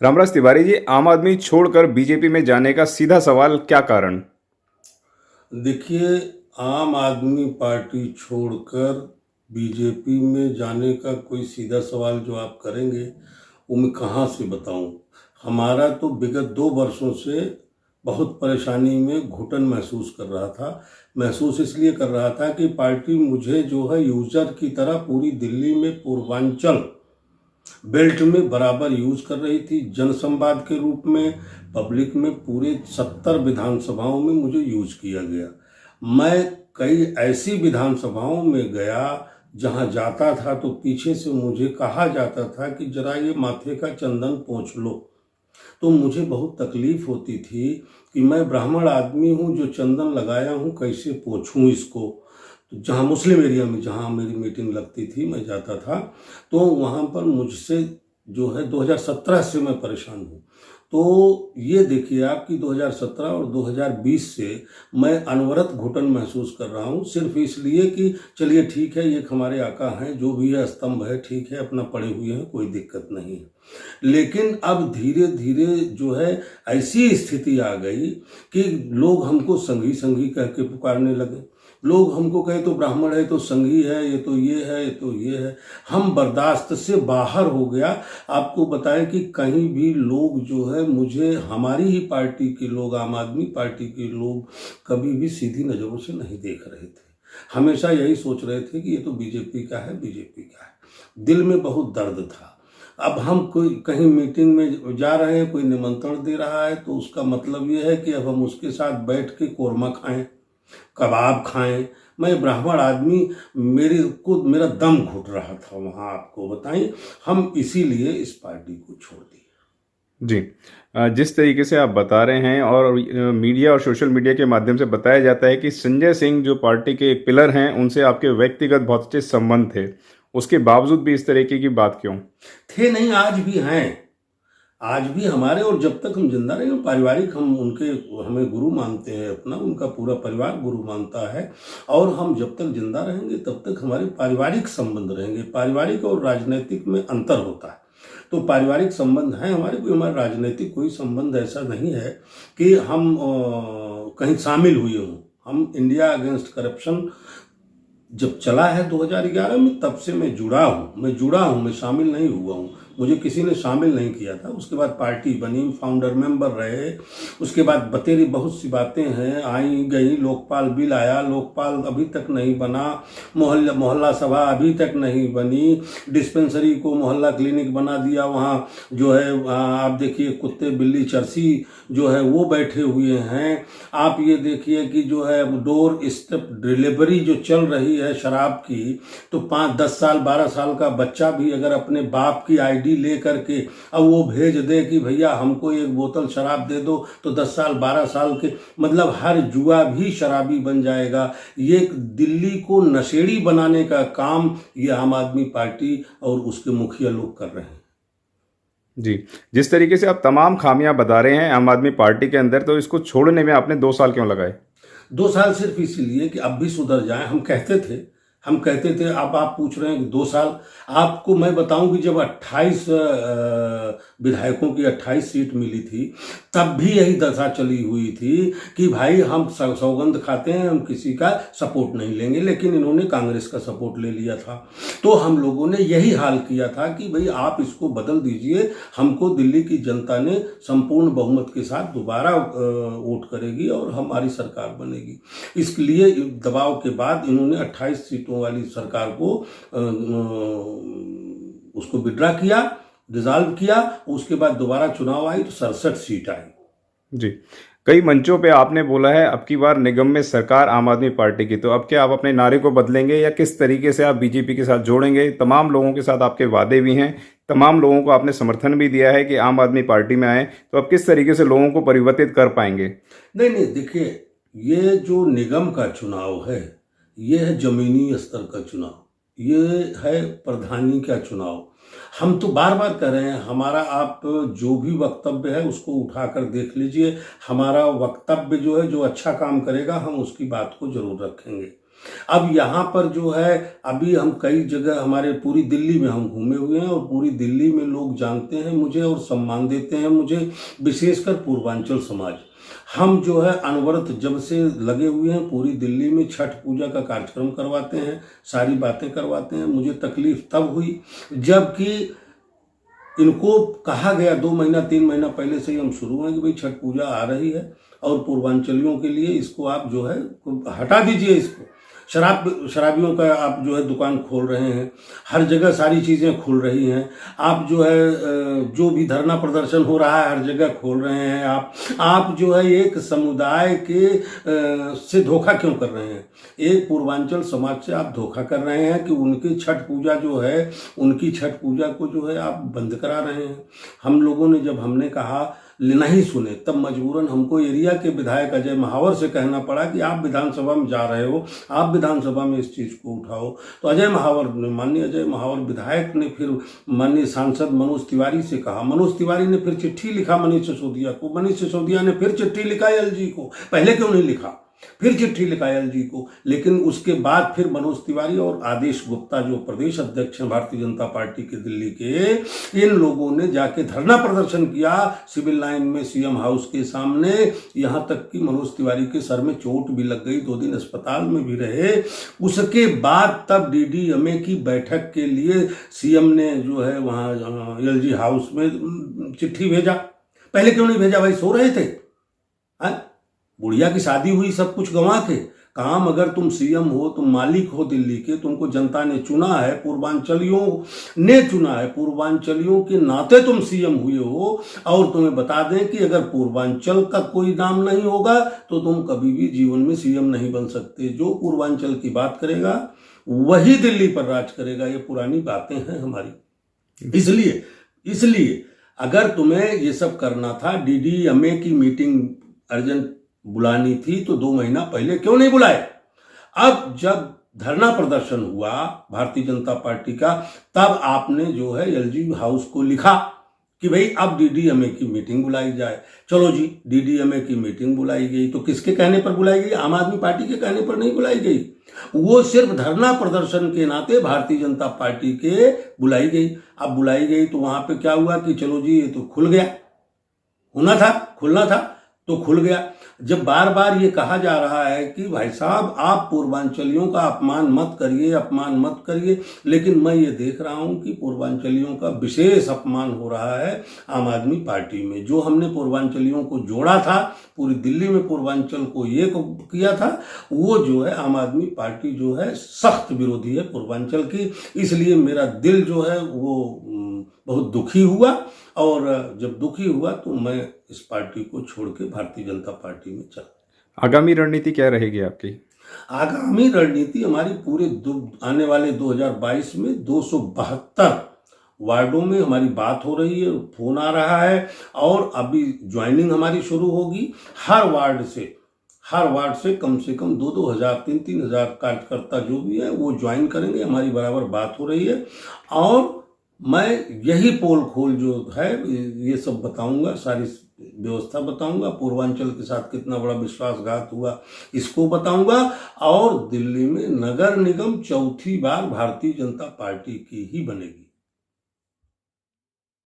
रामराज तिवारी जी, आम आदमी छोड़कर बीजेपी में जाने का सीधा सवाल, क्या कारण? देखिए, आम आदमी पार्टी छोड़कर बीजेपी में जाने का कोई सीधा सवाल जो आप करेंगे वो मैं कहाँ से बताऊं। हमारा तो विगत 2 वर्षों से बहुत परेशानी में घुटन महसूस कर रहा था। महसूस इसलिए कर रहा था कि पार्टी मुझे जो है यूजर की तरह पूरी दिल्ली में पूर्वांचल बेल्ट में बराबर यूज कर रही थी। जनसंवाद के रूप में पब्लिक में पूरे 70 विधानसभाओं में मुझे यूज किया गया। मैं कई ऐसी विधानसभाओं में गया जहां जाता था तो पीछे से मुझे कहा जाता था कि जरा ये माथे का चंदन पोंछ लो। तो मुझे बहुत तकलीफ होती थी कि मैं ब्राह्मण आदमी हूँ, जो चंदन लगाया हूँ कैसे पोंछूं इसको। तो जहाँ मुस्लिम एरिया में जहाँ मेरी मीटिंग लगती थी मैं जाता था, तो वहाँ पर मुझसे जो है 2017 से मैं परेशान हूँ। तो ये देखिए आप कि 2017 और 2020 से मैं अनवरत घुटन महसूस कर रहा हूँ, सिर्फ इसलिए कि चलिए ठीक है, ये हमारे आका हैं, जो भी है स्तंभ है, ठीक है, अपना पड़े हुए हैं, कोई दिक्कत नहीं है। लेकिन अब धीरे धीरे जो है ऐसी स्थिति आ गई कि लोग हमको संघी संघी कह के पुकारने लगे। लोग हमको कहे तो ब्राह्मण है, तो संघी है, ये तो ये है, ये तो ये है। हम बर्दाश्त से बाहर हो गया। आपको बताएं कि कहीं भी लोग जो है मुझे, हमारी ही पार्टी के लोग, आम आदमी पार्टी के लोग कभी भी सीधी नज़रों से नहीं देख रहे थे। हमेशा यही सोच रहे थे कि ये तो बीजेपी का है, बीजेपी का है। दिल में बहुत दर्द था। अब हम कोई कहीं मीटिंग में जा रहे हैं, कोई निमंत्रण दे रहा है, तो उसका मतलब ये है कि अब हम उसके साथ बैठ के कोरमा खाएं, कबाब खाएं। मैं ब्राह्मण आदमी, मेरा दम घुट रहा था वहाँ, आपको बताएं। हम इसीलिए इस पार्टी को छोड़ दिए। जी। जिस तरीके से आप बता रहे हैं और मीडिया और सोशल मीडिया के माध्यम से बताया जाता है कि संजय सिंह जो पार्टी के एक पिलर हैं, उनसे आपके व्यक्तिगत बहुत अच्छे संबंध थे, उसके बावजूद भी इस तरीके की बात क्यों? थे नहीं, आज भी हैं। आज भी हमारे, और जब तक हम जिंदा रहेंगे, पारिवारिक हम उनके, हमें गुरु मानते हैं अपना, उनका पूरा परिवार गुरु मानता है। और हम जब तक जिंदा रहेंगे तब तक हमारे पारिवारिक संबंध रहेंगे। पारिवारिक और राजनीतिक में अंतर होता है। तो पारिवारिक संबंध है हमारे, कोई हमारा राजनीतिक कोई संबंध ऐसा नहीं है कि हम कहीं शामिल हुए हों। हम इंडिया अगेंस्ट करप्शन जब चला है 2011 में, तब से मैं जुड़ा हूँ, मैं शामिल नहीं हुआ हूँ। मुझे किसी ने शामिल नहीं किया था। उसके बाद पार्टी बनी, फाउंडर मेंबर रहे। उसके बाद बतेरी बहुत सी बातें हैं, आई गई। लोकपाल बिल आया, लोकपाल अभी तक नहीं बना। मोहल्ला सभा अभी तक नहीं बनी। डिस्पेंसरी को मोहल्ला क्लिनिक बना दिया। वहाँ जो है आप देखिए, कुत्ते बिल्ली चरसी जो है वो बैठे हुए हैं। आप ये देखिए कि जो है डोर स्टेप डिलीवरी जो चल रही है शराब की, तो 5-10 साल 12 साल का बच्चा भी अगर अपने बाप की आईडी ले करके अब वो भेज दे कि भैया हमको एक बोतल शराब दे दो, तो 10 साल 12 साल के, मतलब हर जुआ भी शराबी बन जाएगा। ये दिल्ली को नशेड़ी बनाने का काम ये आम आदमी पार्टी और उसके मुखिया लोग कर रहे हैं। जी। जिस तरीके से आप तमाम खामियां बता रहे हैं आम आदमी पार्टी के अंदर, तो इसको छोड़ने में आपने 2 साल क्यों लगाए? 2 साल सिर्फ इसीलिए कि अब भी सुधर जाए। हम कहते थे, अब आप पूछ रहे हैं कि 2 साल। आपको मैं बताऊं कि जब 28 विधायकों की 28 सीट मिली थी, तब भी यही दशा चली हुई थी कि भाई हम सौगंध खाते हैं, हम किसी का सपोर्ट नहीं लेंगे। लेकिन इन्होंने कांग्रेस का सपोर्ट ले लिया था। तो हम लोगों ने यही हाल किया था कि भाई आप इसको बदल दीजिए। हमको दिल्ली की जनता ने संपूर्ण बहुमत के साथ दोबारा वोट करेगी और हमारी सरकार बनेगी। इसलिए दबाव के बाद इन्होंने 28 सीटों वाली सरकार को उसको विड्रा किया, डिसॉल्व किया। उसके बाद दोबारा चुनाव आई तो 67 सीट आई। जी। कई मंचों पे आपने बोला है अब की बार निगम में सरकार आम आदमी पार्टी की, तो अब क्या आप अपने नारे को बदलेंगे या किस तरीके से आप बीजेपी के साथ जोड़ेंगे? तमाम लोगों के साथ आपके वादे भी हैं, तमाम लोगों को आपने समर्थन भी दिया है कि आम आदमी पार्टी में आए, तो अब किस तरीके से लोगों को परिवर्तित कर पाएंगे? नहीं नहीं, देखिए, ये जो निगम का चुनाव है, ये है जमीनी स्तर का चुनाव, ये है प्रधानी का चुनाव। हम तो बार बार कह रहे हैं, हमारा आप जो भी वक्तव्य है उसको उठाकर देख लीजिए। हमारा वक्तव्य जो है, जो अच्छा काम करेगा हम उसकी बात को जरूर रखेंगे। अब यहाँ पर जो है, अभी हम कई जगह, हमारे पूरी दिल्ली में हम घूमे हुए हैं और पूरी दिल्ली में लोग जानते हैं मुझे और सम्मान देते हैं मुझे, विशेषकर पूर्वांचल समाज। हम जो है अनवरत जब से लगे हुए हैं, पूरी दिल्ली में छठ पूजा का कार्यक्रम करवाते हैं, सारी बातें करवाते हैं। मुझे तकलीफ तब हुई जबकि इनको कहा गया 2 महीना 3 महीना पहले से ही हम शुरू हैं कि भाई छठ पूजा आ रही है और पूर्वांचलियों के लिए इसको आप जो है हटा दीजिए, इसको शराबियों का आप जो है दुकान खोल रहे हैं, हर जगह सारी चीज़ें खुल रही हैं, आप जो है जो भी धरना प्रदर्शन हो रहा है हर जगह खोल रहे हैं, आप जो है एक समुदाय के से धोखा क्यों कर रहे हैं? एक पूर्वांचल समाज से आप धोखा कर रहे हैं कि उनकी छठ पूजा जो है, उनकी छठ पूजा को जो है आप बंद करा रहे हैं। हम लोगों ने जब हमने कहा, नहीं सुने, तब मजबूरन हमको एरिया के विधायक अजय महावर से कहना पड़ा कि आप विधानसभा में जा रहे हो, आप विधानसभा में इस चीज़ को उठाओ। तो अजय महावर ने, माननीय अजय महावर विधायक ने फिर माननीय सांसद मनोज तिवारी से कहा, मनोज तिवारी ने फिर चिट्ठी लिखा मनीष सिसोदिया को, मनीष सिसोदिया ने फिर चिट्ठी लिखा एलजी को, पहले क्यों नहीं लिखा, फिर चिट्ठी लिखा एलजी को। लेकिन उसके बाद फिर मनोज तिवारी और आदेश गुप्ता जो प्रदेश अध्यक्ष हैं भारतीय जनता पार्टी के दिल्ली के, इन लोगों ने जाके धरना प्रदर्शन किया सिविल लाइन में सीएम हाउस के सामने, यहां तक कि मनोज तिवारी के सर में चोट भी लग गई, 2 दिन अस्पताल में भी रहे। उसके बाद तब डीडीएमए की बैठक के लिए सीएम ने जो है वहां एलजी हाउस में चिट्ठी भेजा। पहले क्यों नहीं भेजा भाई? सो रहे थे, बुढ़िया की शादी हुई सब कुछ गंवा के। काम, अगर तुम सीएम हो, तुम मालिक हो दिल्ली के, तुमको जनता ने चुना है, पूर्वांचलियों ने चुना है, पूर्वांचलियों के नाते तुम सीएम हुए हो। और तुम्हें बता दें कि अगर पूर्वांचल का कोई नाम नहीं होगा तो तुम कभी भी जीवन में सीएम नहीं बन सकते। जो पूर्वांचल की बात करेगा वही दिल्ली पर राज करेगा। ये पुरानी बातें हैं हमारी। इसलिए अगर तुम्हें ये सब करना था, डीडीएमए की मीटिंग अर्जेंट बुलानी थी, तो 2 महीना पहले क्यों नहीं बुलाए? अब जब धरना प्रदर्शन हुआ भारतीय जनता पार्टी का, तब आपने जो है एलजी हाउस को लिखा कि भाई अब डीडीएमए की मीटिंग बुलाई जाए। चलो जी, डीडीएमए की मीटिंग बुलाई गई, तो किसके कहने पर बुलाई गई? आम आदमी पार्टी के कहने पर नहीं बुलाई गई, वो सिर्फ धरना प्रदर्शन के नाते भारतीय जनता पार्टी के बुलाई गई। अब बुलाई गई तो वहां पे क्या हुआ कि चलो जी, ये तो खुल गया, होना था, खुलना था तो खुल गया। जब बार बार ये कहा जा रहा है कि भाई साहब आप पूर्वांचलियों का अपमान मत करिए, लेकिन मैं ये देख रहा हूं कि पूर्वांचलियों का विशेष अपमान हो रहा है आम आदमी पार्टी में। जो हमने पूर्वांचलियों को जोड़ा था, पूरी दिल्ली में पूर्वांचल को ये किया था, वो जो है आम आदमी पार्टी जो है सख्त विरोधी है पूर्वांचल की। इसलिए मेरा दिल जो है वो बहुत दुखी हुआ, और जब दुखी हुआ तो मैं इस पार्टी को छोड़ के भारतीय जनता पार्टी में चला। आगामी रणनीति क्या रहेगी आपकी? आगामी रणनीति हमारी पूरे आने वाले 2022 में 272 वार्डों में हमारी बात हो रही है, फोन आ रहा है, और अभी ज्वाइनिंग हमारी शुरू होगी। हर वार्ड से कम से कम 2-2 हजार 3-3 हजार कार्यकर्ता जो भी है वो ज्वाइन करेंगे। हमारी बराबर बात हो रही है, और मैं यही पोल खोल जो है ये सब बताऊंगा, सारी व्यवस्था बताऊंगा, पूर्वांचल के साथ कितना बड़ा विश्वासघात हुआ इसको बताऊंगा, और दिल्ली में नगर निगम 4थी बार भारतीय जनता पार्टी की ही बनेगी।